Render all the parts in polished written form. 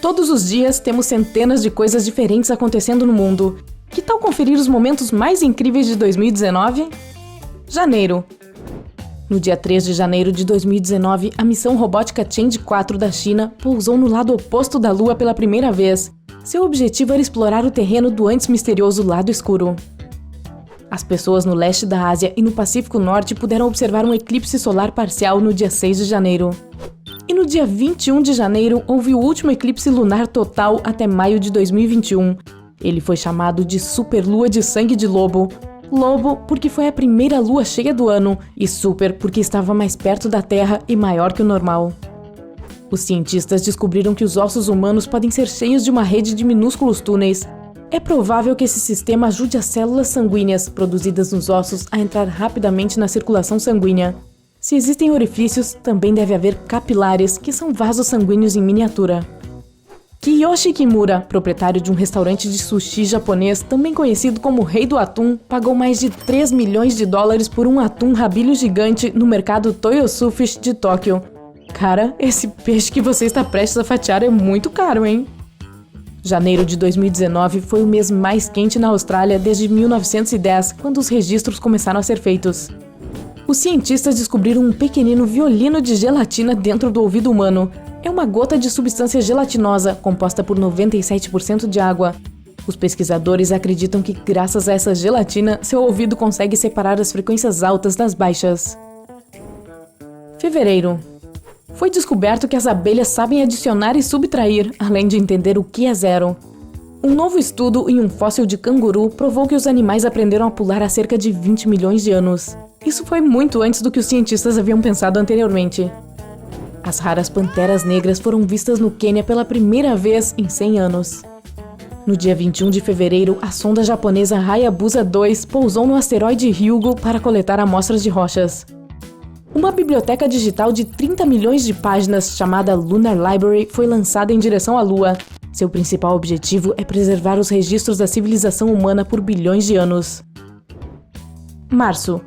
Todos os dias temos centenas de coisas diferentes acontecendo no mundo. Que tal conferir os momentos mais incríveis de 2019? Janeiro. No dia 3 de janeiro de 2019, a missão robótica Change 4 da China pousou no lado oposto da Lua pela primeira vez. Seu objetivo era explorar o terreno do antes misterioso lado escuro. As pessoas no leste da Ásia e no Pacífico Norte puderam observar um eclipse solar parcial no dia 6 de janeiro. E no dia 21 de janeiro, houve o último eclipse lunar total até maio de 2021. Ele foi chamado de Superlua de Sangue de Lobo. Lobo porque foi a primeira lua cheia do ano, e super porque estava mais perto da Terra e maior que o normal. Os cientistas descobriram que os ossos humanos podem ser cheios de uma rede de minúsculos túneis. É provável que esse sistema ajude as células sanguíneas produzidas nos ossos a entrar rapidamente na circulação sanguínea. Se existem orifícios, também deve haver capilares, que são vasos sanguíneos em miniatura. Kiyoshi Kimura, proprietário de um restaurante de sushi japonês, também conhecido como Rei do Atum, pagou mais de 3 milhões de dólares por um atum rabilho gigante no mercado Toyosu Fish de Tóquio. Cara, esse peixe que você está prestes a fatiar é muito caro, hein? Janeiro de 2019 foi o mês mais quente na Austrália desde 1910, quando os registros começaram a ser feitos. Os cientistas descobriram um pequenino violino de gelatina dentro do ouvido humano. É uma gota de substância gelatinosa, composta por 97% de água. Os pesquisadores acreditam que, graças a essa gelatina, seu ouvido consegue separar as frequências altas das baixas. Fevereiro. Foi descoberto que as abelhas sabem adicionar e subtrair, além de entender o que é zero. Um novo estudo em um fóssil de canguru provou que os animais aprenderam a pular há cerca de 20 milhões de anos. Isso foi muito antes do que os cientistas haviam pensado anteriormente. As raras panteras negras foram vistas no Quênia pela primeira vez em 100 anos. No dia 21 de fevereiro, a sonda japonesa Hayabusa 2 pousou no asteroide Ryugu para coletar amostras de rochas. Uma biblioteca digital de 30 milhões de páginas, chamada Lunar Library, foi lançada em direção à Lua. Seu principal objetivo é preservar os registros da civilização humana por bilhões de anos. Março.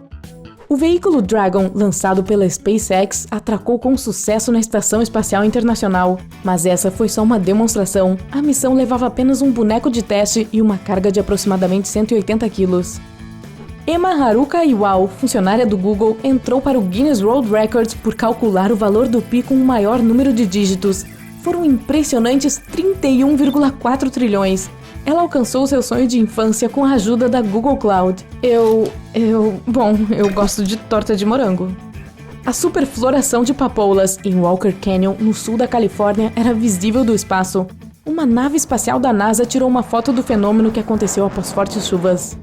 O veículo Dragon, lançado pela SpaceX, atracou com sucesso na Estação Espacial Internacional. Mas essa foi só uma demonstração. A missão levava apenas um boneco de teste e uma carga de aproximadamente 180 quilos. Emma Haruka Iwao, funcionária do Google, entrou para o Guinness World Records por calcular o valor do pi com o maior número de dígitos. Foram impressionantes 31,4 trilhões. Ela alcançou seu sonho de infância com a ajuda da Google Cloud. Eu gosto de torta de morango. A superfloração de papoulas em Walker Canyon, no sul da Califórnia, era visível do espaço. Uma nave espacial da NASA tirou uma foto do fenômeno que aconteceu após fortes chuvas.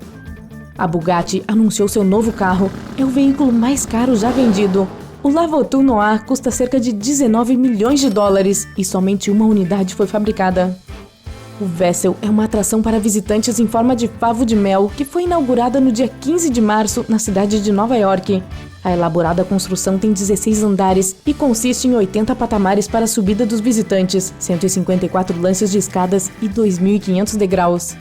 A Bugatti anunciou seu novo carro. É o veículo mais caro já vendido. O Lavotu Noir custa cerca de 19 milhões de dólares e somente uma unidade foi fabricada. O Vessel é uma atração para visitantes em forma de favo de mel que foi inaugurada no dia 15 de março na cidade de Nova York. A elaborada construção tem 16 andares e consiste em 80 patamares para a subida dos visitantes, 154 lances de escadas e 2.500 degraus.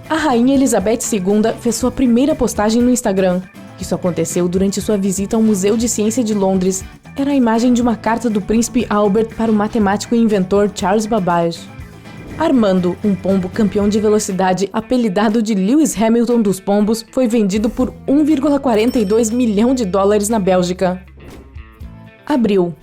A Rainha Elizabeth II fez sua primeira postagem no Instagram. Isso aconteceu durante sua visita ao Museu de Ciência de Londres. Era a imagem de uma carta do príncipe Albert para o matemático e inventor Charles Babbage. Armando, um pombo campeão de velocidade apelidado de Lewis Hamilton dos pombos, foi vendido por 1,42 milhão de dólares na Bélgica. Abril.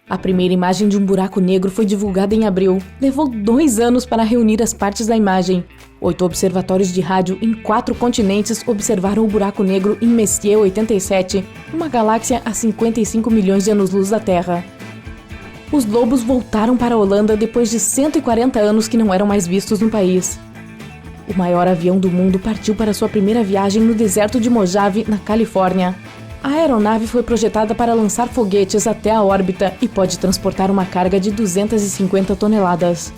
A primeira imagem de um buraco negro foi divulgada em abril. Levou 2 anos para reunir as partes da imagem. 8 observatórios de rádio em 4 continentes observaram o buraco negro em Messier 87, uma galáxia a 55 milhões de anos-luz da Terra. Os lobos voltaram para a Holanda depois de 140 anos que não eram mais vistos no país. O maior avião do mundo partiu para sua primeira viagem no deserto de Mojave, na Califórnia. A aeronave foi projetada para lançar foguetes até a órbita e pode transportar uma carga de 250 toneladas.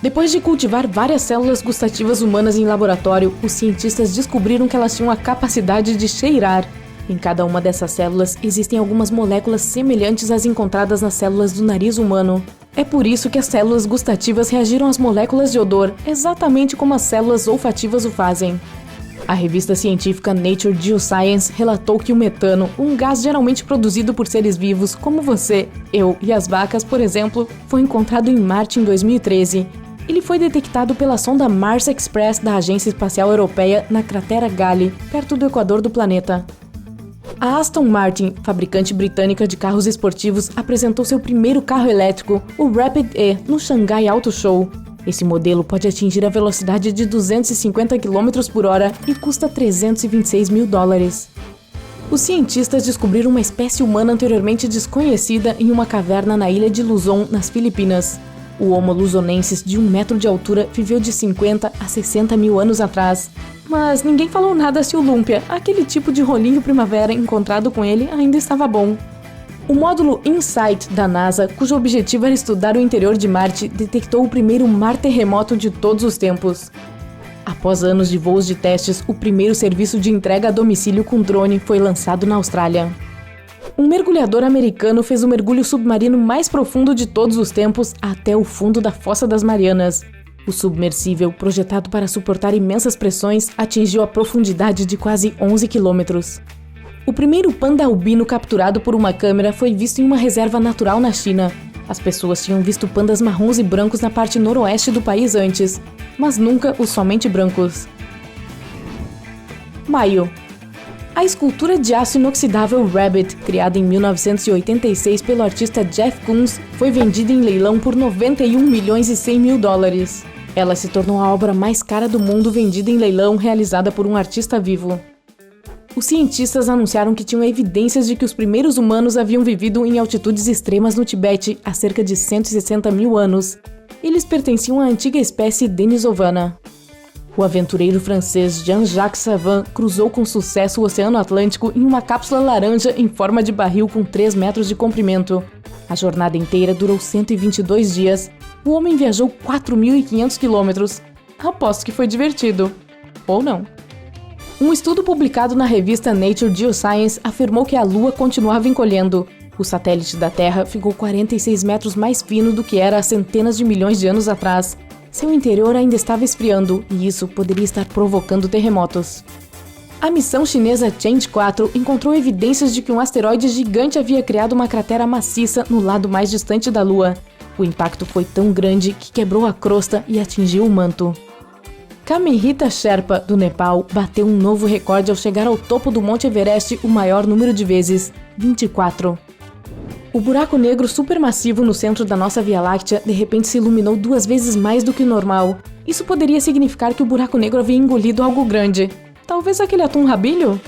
Depois de cultivar várias células gustativas humanas em laboratório, os cientistas descobriram que elas tinham a capacidade de cheirar. Em cada uma dessas células existem algumas moléculas semelhantes às encontradas nas células do nariz humano. É por isso que as células gustativas reagiram às moléculas de odor, exatamente como as células olfativas o fazem. A revista científica Nature Geoscience relatou que o metano, um gás geralmente produzido por seres vivos como você, eu e as vacas, por exemplo, foi encontrado em Marte em 2013. Ele foi detectado pela sonda Mars Express da Agência Espacial Europeia na cratera Gale, perto do equador do planeta. A Aston Martin, fabricante britânica de carros esportivos, apresentou seu primeiro carro elétrico, o Rapid E, no Shanghai Auto Show. Esse modelo pode atingir a velocidade de 250 km por hora e custa $326 mil. Os cientistas descobriram uma espécie humana anteriormente desconhecida em uma caverna na ilha de Luzon, nas Filipinas. O Homo luzonensis, de 1 metro de altura, viveu de 50 a 60 mil anos atrás. Mas ninguém falou nada se o Lumpia, aquele tipo de rolinho primavera encontrado com ele, ainda estava bom. O módulo InSight da NASA, cujo objetivo era estudar o interior de Marte, detectou o primeiro mar terremoto de todos os tempos. Após anos de voos de testes, o primeiro serviço de entrega a domicílio com drone foi lançado na Austrália. Um mergulhador americano fez o mergulho submarino mais profundo de todos os tempos até o fundo da Fossa das Marianas. O submersível, projetado para suportar imensas pressões, atingiu a profundidade de quase 11 quilômetros. O primeiro panda albino capturado por uma câmera foi visto em uma reserva natural na China. As pessoas tinham visto pandas marrons e brancos na parte noroeste do país antes, mas nunca os somente brancos. Maio. A escultura de aço inoxidável Rabbit, criada em 1986 pelo artista Jeff Koons, foi vendida em leilão por $91.100.000. Ela se tornou a obra mais cara do mundo vendida em leilão realizada por um artista vivo. Os cientistas anunciaram que tinham evidências de que os primeiros humanos haviam vivido em altitudes extremas no Tibete há cerca de 160 mil anos. Eles pertenciam à antiga espécie denisovana. O aventureiro francês Jean-Jacques Savant cruzou com sucesso o Oceano Atlântico em uma cápsula laranja em forma de barril com 3 metros de comprimento. A jornada inteira durou 122 dias. O homem viajou 4.500 quilômetros. Aposto que foi divertido. Ou não. Um estudo publicado na revista Nature Geoscience afirmou que a Lua continuava encolhendo. O satélite da Terra ficou 46 metros mais fino do que era há centenas de milhões de anos atrás. Seu interior ainda estava esfriando, e isso poderia estar provocando terremotos. A missão chinesa Change 4 encontrou evidências de que um asteroide gigante havia criado uma cratera maciça no lado mais distante da Lua. O impacto foi tão grande que quebrou a crosta e atingiu o manto. Kamenhita Sherpa, do Nepal, bateu um novo recorde ao chegar ao topo do Monte Everest o maior número de vezes, 24. O buraco negro supermassivo no centro da nossa Via Láctea de repente se iluminou 2 vezes mais do que o normal. Isso poderia significar que o buraco negro havia engolido algo grande. Talvez aquele atum rabilho?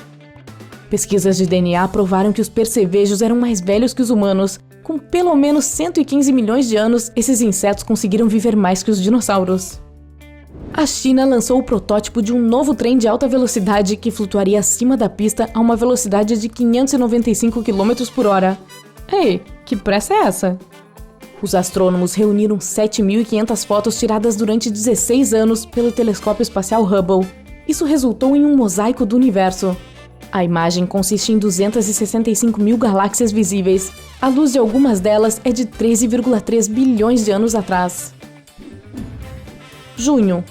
Pesquisas de DNA provaram que os percevejos eram mais velhos que os humanos. Com pelo menos 115 milhões de anos, esses insetos conseguiram viver mais que os dinossauros. A China lançou o protótipo de um novo trem de alta velocidade que flutuaria acima da pista a uma velocidade de 595 km por hora. Ei, que pressa é essa? Os astrônomos reuniram 7.500 fotos tiradas durante 16 anos pelo telescópio espacial Hubble. Isso resultou em um mosaico do universo. A imagem consiste em 265 mil galáxias visíveis. A luz de algumas delas é de 13,3 bilhões de anos atrás. Junho.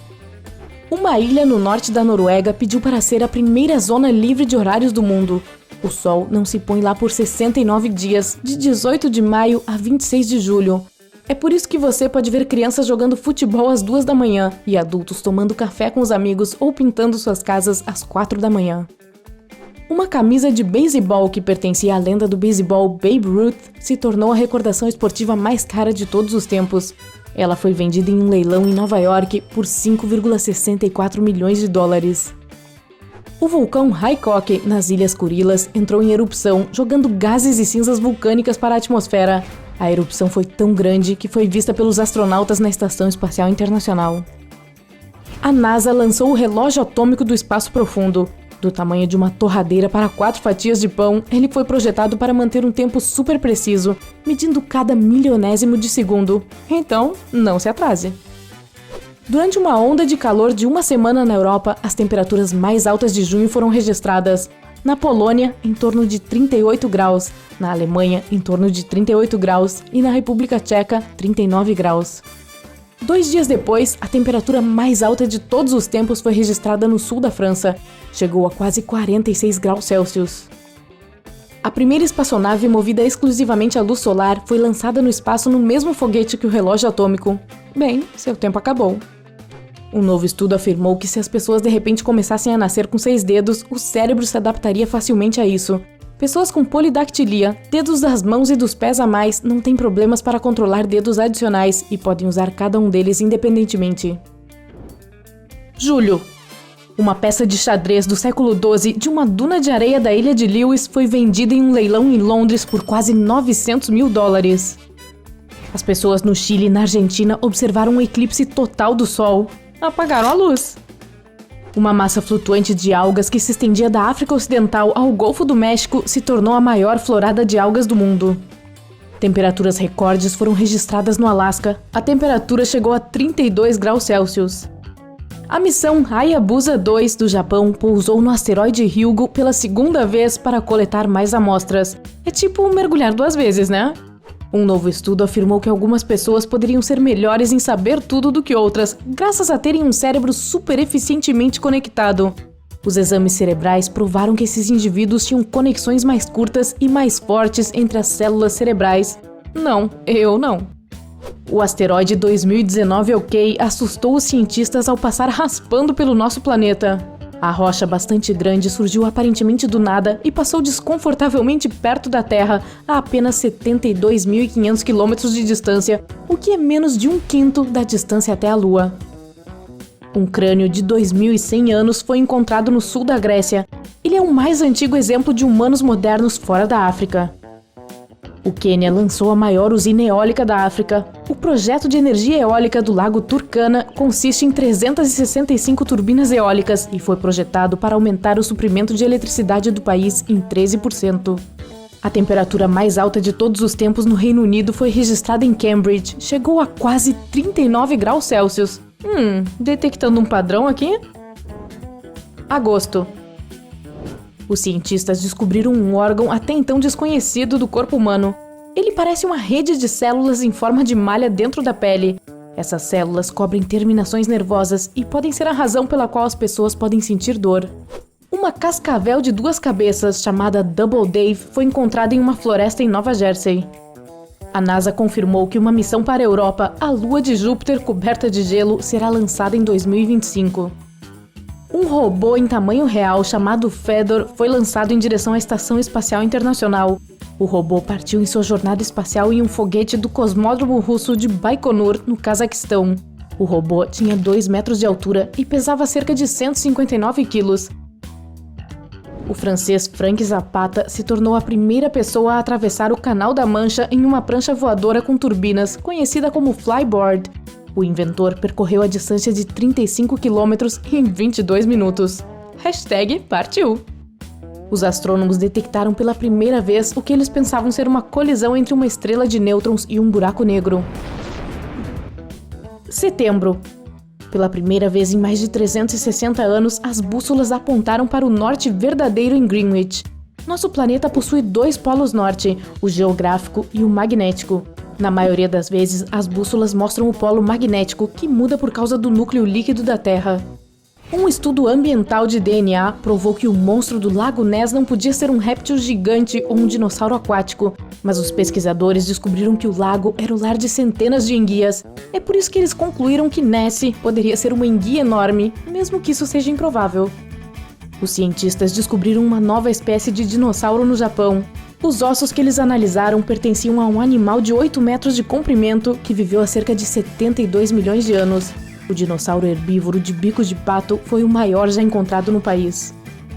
Uma ilha no norte da Noruega pediu para ser a primeira zona livre de horários do mundo. O sol não se põe lá por 69 dias, de 18 de maio a 26 de julho. É por isso que você pode ver crianças jogando futebol às 2 da manhã e adultos tomando café com os amigos ou pintando suas casas às 4 da manhã. Uma camisa de beisebol que pertencia à lenda do beisebol Babe Ruth se tornou a recordação esportiva mais cara de todos os tempos. Ela foi vendida em um leilão em Nova York por $5,64 milhões. O vulcão Haikok, nas Ilhas Kurilas, entrou em erupção, jogando gases e cinzas vulcânicas para a atmosfera. A erupção foi tão grande que foi vista pelos astronautas na Estação Espacial Internacional. A NASA lançou o relógio atômico do espaço profundo. Do tamanho de uma torradeira para 4 fatias de pão, ele foi projetado para manter um tempo super preciso, medindo cada milionésimo de segundo. Então, não se atrase. Durante uma onda de calor de 1 semana na Europa, as temperaturas mais altas de junho foram registradas. Na Polônia, em torno de 38 graus, na Alemanha, em torno de 38 graus e na República Tcheca, 39 graus. 2 dias depois, a temperatura mais alta de todos os tempos foi registrada no sul da França. Chegou a quase 46 graus Celsius. A primeira espaçonave movida exclusivamente à luz solar foi lançada no espaço no mesmo foguete que o relógio atômico. Bem, seu tempo acabou. Um novo estudo afirmou que se as pessoas de repente começassem a nascer com 6 dedos, o cérebro se adaptaria facilmente a isso. Pessoas com polidactilia, dedos das mãos e dos pés a mais, não têm problemas para controlar dedos adicionais e podem usar cada um deles independentemente. Julho. Uma peça de xadrez do século XII de uma duna de areia da ilha de Lewis foi vendida em um leilão em Londres por quase $900 mil. As pessoas no Chile e na Argentina observaram um eclipse total do Sol. Apagaram a luz. Uma massa flutuante de algas que se estendia da África Ocidental ao Golfo do México se tornou a maior florada de algas do mundo. Temperaturas recordes foram registradas no Alasca. A temperatura chegou a 32 graus Celsius. A missão Hayabusa 2 do Japão pousou no asteroide Ryugu pela segunda vez para coletar mais amostras. É tipo mergulhar 2 vezes, né? Um novo estudo afirmou que algumas pessoas poderiam ser melhores em saber tudo do que outras, graças a terem um cérebro super eficientemente conectado. Os exames cerebrais provaram que esses indivíduos tinham conexões mais curtas e mais fortes entre as células cerebrais. Não, eu não. O asteroide 2019 OK assustou os cientistas ao passar raspando pelo nosso planeta. A rocha bastante grande surgiu aparentemente do nada e passou desconfortavelmente perto da Terra a apenas 72.500 km de distância, o que é menos de 1/5 da distância até a Lua. Um crânio de 2.100 anos foi encontrado no sul da Grécia. Ele é o mais antigo exemplo de humanos modernos fora da África. O Quênia lançou a maior usina eólica da África. O projeto de energia eólica do Lago Turkana consiste em 365 turbinas eólicas e foi projetado para aumentar o suprimento de eletricidade do país em 13%. A temperatura mais alta de todos os tempos no Reino Unido foi registrada em Cambridge. Chegou a quase 39 graus Celsius. Detectando um padrão aqui? Agosto. Os cientistas descobriram um órgão até então desconhecido do corpo humano. Ele parece uma rede de células em forma de malha dentro da pele. Essas células cobrem terminações nervosas e podem ser a razão pela qual as pessoas podem sentir dor. Uma cascavel de 2 cabeças, chamada Double Dave, foi encontrada em uma floresta em Nova Jersey. A NASA confirmou que uma missão para a Europa, a Lua de Júpiter coberta de gelo, será lançada em 2025. Um robô em tamanho real chamado Fedor foi lançado em direção à Estação Espacial Internacional. O robô partiu em sua jornada espacial em um foguete do cosmódromo russo de Baikonur, no Cazaquistão. O robô tinha 2 metros de altura e pesava cerca de 159 quilos. O francês Frank Zapata se tornou a primeira pessoa a atravessar o Canal da Mancha em uma prancha voadora com turbinas, conhecida como flyboard. O inventor percorreu a distância de 35 quilômetros em 22 minutos. #partiu! Os astrônomos detectaram pela primeira vez o que eles pensavam ser uma colisão entre uma estrela de nêutrons e um buraco negro. Setembro. Pela primeira vez em mais de 360 anos, as bússolas apontaram para o norte verdadeiro em Greenwich. Nosso planeta possui 2 polos norte, o geográfico e o magnético. Na maioria das vezes, as bússolas mostram o polo magnético, que muda por causa do núcleo líquido da Terra. Um estudo ambiental de DNA provou que o monstro do Lago Ness não podia ser um réptil gigante ou um dinossauro aquático, mas os pesquisadores descobriram que o lago era o lar de centenas de enguias. É por isso que eles concluíram que Nessie poderia ser uma enguia enorme, mesmo que isso seja improvável. Os cientistas descobriram uma nova espécie de dinossauro no Japão. Os ossos que eles analisaram pertenciam a um animal de 8 metros de comprimento que viveu há cerca de 72 milhões de anos. O dinossauro herbívoro de bico de pato foi o maior já encontrado no país.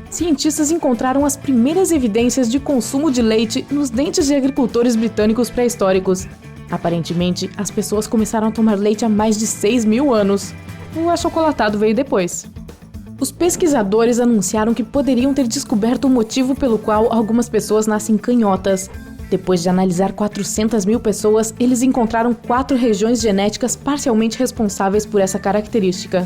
Cientistas encontraram as primeiras evidências de consumo de leite nos dentes de agricultores britânicos pré-históricos. Aparentemente, as pessoas começaram a tomar leite há mais de 6.000 anos. O achocolatado veio depois. Os pesquisadores anunciaram que poderiam ter descoberto o motivo pelo qual algumas pessoas nascem canhotas. Depois de analisar 400.000 pessoas, eles encontraram 4 regiões genéticas parcialmente responsáveis por essa característica.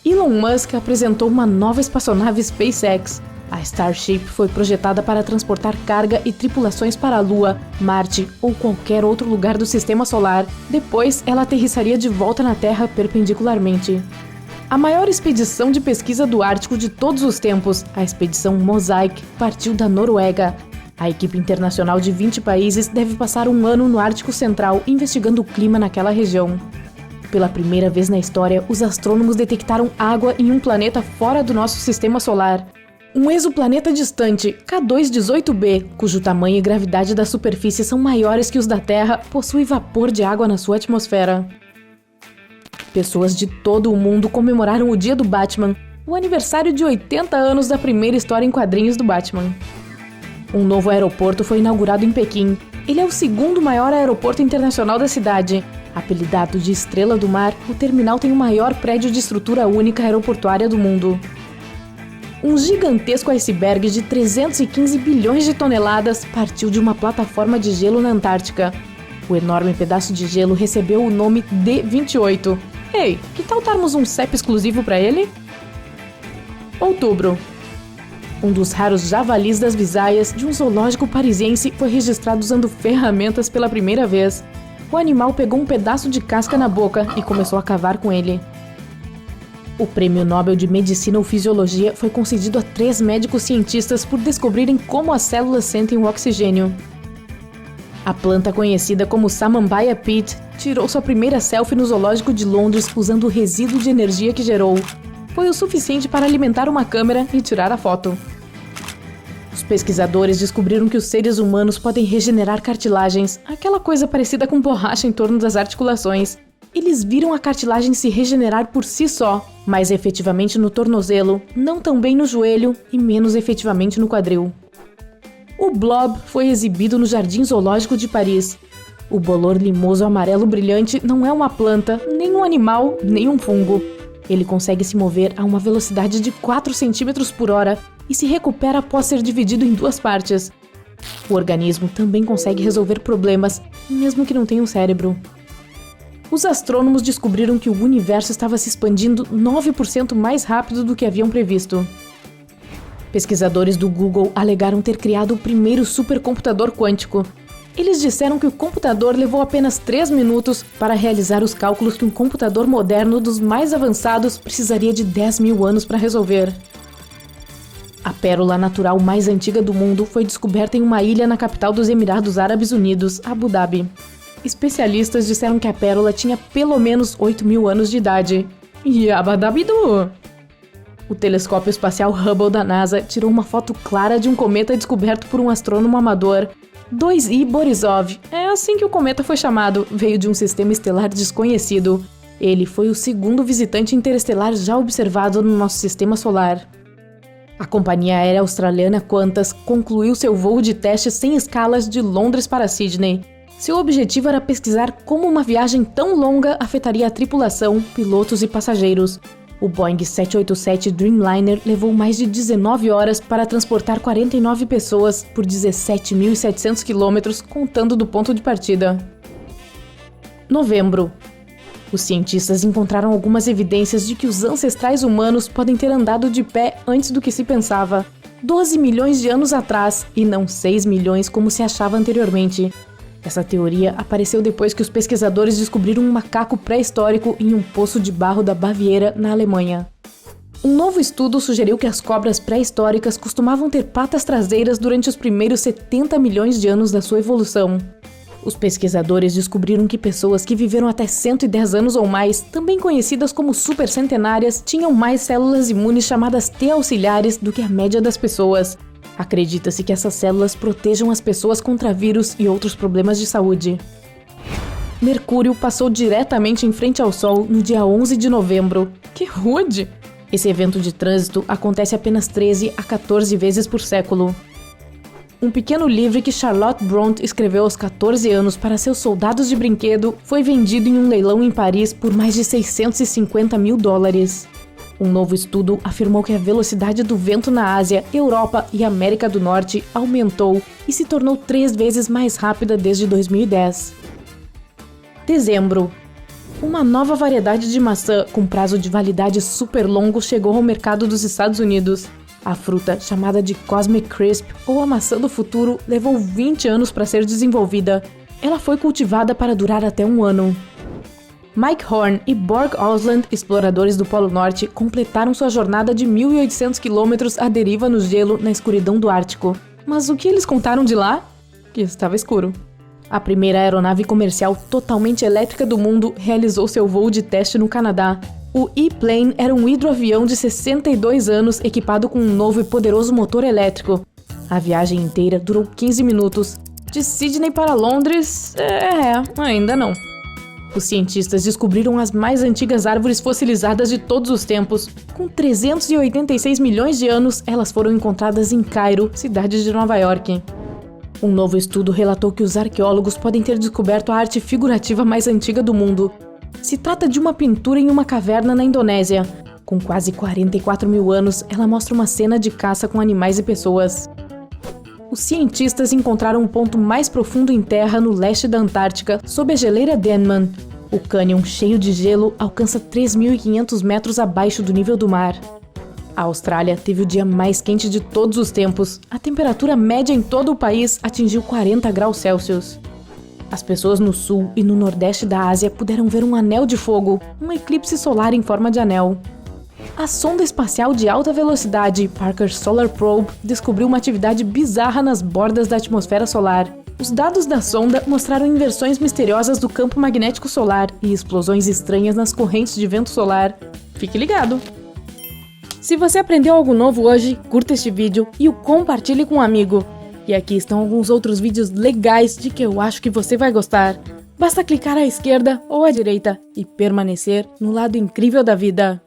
Elon Musk apresentou uma nova espaçonave SpaceX. A Starship foi projetada para transportar carga e tripulações para a Lua, Marte ou qualquer outro lugar do Sistema Solar. Depois, ela aterrissaria de volta na Terra perpendicularmente. A maior expedição de pesquisa do Ártico de todos os tempos, a expedição Mosaic, partiu da Noruega. A equipe internacional de 20 países deve passar um ano no Ártico Central investigando o clima naquela região. Pela primeira vez na história, os astrônomos detectaram água em um planeta fora do nosso Sistema Solar. Um exoplaneta distante, K2-18b, cujo tamanho e gravidade da superfície são maiores que os da Terra, possui vapor de água na sua atmosfera. Pessoas de todo o mundo comemoraram o Dia do Batman, o aniversário de 80 anos da primeira história em quadrinhos do Batman. Um novo aeroporto foi inaugurado em Pequim. Ele é o segundo maior aeroporto internacional da cidade. Apelidado de Estrela do Mar, o terminal tem o maior prédio de estrutura única aeroportuária do mundo. Um gigantesco iceberg de 315 bilhões de toneladas partiu de uma plataforma de gelo na Antártica. O enorme pedaço de gelo recebeu o nome D28. Ei, que tal darmos um CEP exclusivo para ele? Outubro. Um dos raros javalis das Visayas de um zoológico parisiense foi registrado usando ferramentas pela primeira vez. O animal pegou um pedaço de casca na boca e começou a cavar com ele. O Prêmio Nobel de Medicina ou Fisiologia foi concedido a 3 médicos cientistas por descobrirem como as células sentem o oxigênio. A planta conhecida como Samambaia Peat tirou sua primeira selfie no zoológico de Londres usando o resíduo de energia que gerou. Foi o suficiente para alimentar uma câmera e tirar a foto. Os pesquisadores descobriram que os seres humanos podem regenerar cartilagens, aquela coisa parecida com borracha em torno das articulações. Eles viram a cartilagem se regenerar por si só, mais efetivamente no tornozelo, não tão bem no joelho e menos efetivamente no quadril. O Blob foi exibido no Jardim Zoológico de Paris. O bolor limoso amarelo brilhante não é uma planta, nem um animal, nem um fungo. Ele consegue se mover a uma velocidade de 4 cm por hora e se recupera após ser dividido em 2 partes. O organismo também consegue resolver problemas, mesmo que não tenha um cérebro. Os astrônomos descobriram que o universo estava se expandindo 9% mais rápido do que haviam previsto. Pesquisadores do Google alegaram ter criado o primeiro supercomputador quântico. Eles disseram que o computador levou apenas 3 minutos para realizar os cálculos que um computador moderno dos mais avançados precisaria de 10 mil anos para resolver. A pérola natural mais antiga do mundo foi descoberta em uma ilha na capital dos Emirados Árabes Unidos, Abu Dhabi. Especialistas disseram que a pérola tinha pelo menos 8 mil anos de idade. Yabadabidu! O telescópio espacial Hubble da NASA tirou uma foto clara de um cometa descoberto por um astrônomo amador. 2I Borisov, é assim que o cometa foi chamado, veio de um sistema estelar desconhecido. Ele foi o segundo visitante interestelar já observado no nosso sistema solar. A companhia aérea australiana Qantas concluiu seu voo de teste sem escalas de Londres para Sydney. Seu objetivo era pesquisar como uma viagem tão longa afetaria a tripulação, pilotos e passageiros. O Boeing 787 Dreamliner levou mais de 19 horas para transportar 49 pessoas por 17.700 quilômetros, contando do ponto de partida. Novembro. Os cientistas encontraram algumas evidências de que os ancestrais humanos podem ter andado de pé antes do que se pensava. 12 milhões de anos atrás, e não 6 milhões como se achava anteriormente. Essa teoria apareceu depois que os pesquisadores descobriram um macaco pré-histórico em um poço de barro da Baviera, na Alemanha. Um novo estudo sugeriu que as cobras pré-históricas costumavam ter patas traseiras durante os primeiros 70 milhões de anos da sua evolução. Os pesquisadores descobriram que pessoas que viveram até 110 anos ou mais, também conhecidas como supercentenárias, tinham mais células imunes chamadas T auxiliares do que a média das pessoas. Acredita-se que essas células protejam as pessoas contra vírus e outros problemas de saúde. Mercúrio passou diretamente em frente ao Sol no dia 11 de novembro. Que rude! Esse evento de trânsito acontece apenas 13 a 14 vezes por século. Um pequeno livro que Charlotte Brontë escreveu aos 14 anos para seus soldados de brinquedo foi vendido em um leilão em Paris por mais de $650 mil. Um novo estudo afirmou que a velocidade do vento na Ásia, Europa e América do Norte aumentou e se tornou 3 vezes mais rápida desde 2010. Dezembro. Uma nova variedade de maçã com prazo de validade super longo chegou ao mercado dos Estados Unidos. A fruta, chamada de Cosmic Crisp, ou a maçã do futuro, levou 20 anos para ser desenvolvida. Ela foi cultivada para durar até 1 ano. Mike Horn e Borg Osland, exploradores do Polo Norte, completaram sua jornada de 1.800 quilômetros à deriva no gelo na escuridão do Ártico. Mas o que eles contaram de lá? Que estava escuro. A primeira aeronave comercial totalmente elétrica do mundo realizou seu voo de teste no Canadá. O E-Plane era um hidroavião de 62 anos equipado com um novo e poderoso motor elétrico. A viagem inteira durou 15 minutos. De Sydney para Londres, ainda não. Os cientistas descobriram as mais antigas árvores fossilizadas de todos os tempos. Com 386 milhões de anos, elas foram encontradas em Cairo, cidade de Nova York. Um novo estudo relatou que os arqueólogos podem ter descoberto a arte figurativa mais antiga do mundo. Se trata de uma pintura em uma caverna na Indonésia. Com quase 44 mil anos, ela mostra uma cena de caça com animais e pessoas. Os cientistas encontraram um ponto mais profundo em terra no leste da Antártica, sob a geleira Denman. O cânion, cheio de gelo, alcança 3.500 metros abaixo do nível do mar. A Austrália teve o dia mais quente de todos os tempos. A temperatura média em todo o país atingiu 40 graus Celsius. As pessoas no sul e no nordeste da Ásia puderam ver um anel de fogo, um eclipse solar em forma de anel. A sonda espacial de alta velocidade Parker Solar Probe descobriu uma atividade bizarra nas bordas da atmosfera solar. Os dados da sonda mostraram inversões misteriosas do campo magnético solar e explosões estranhas nas correntes de vento solar. Fique ligado! Se você aprendeu algo novo hoje, curta este vídeo e o compartilhe com um amigo. E aqui estão alguns outros vídeos legais de que eu acho que você vai gostar. Basta clicar à esquerda ou à direita e permanecer no lado incrível da vida.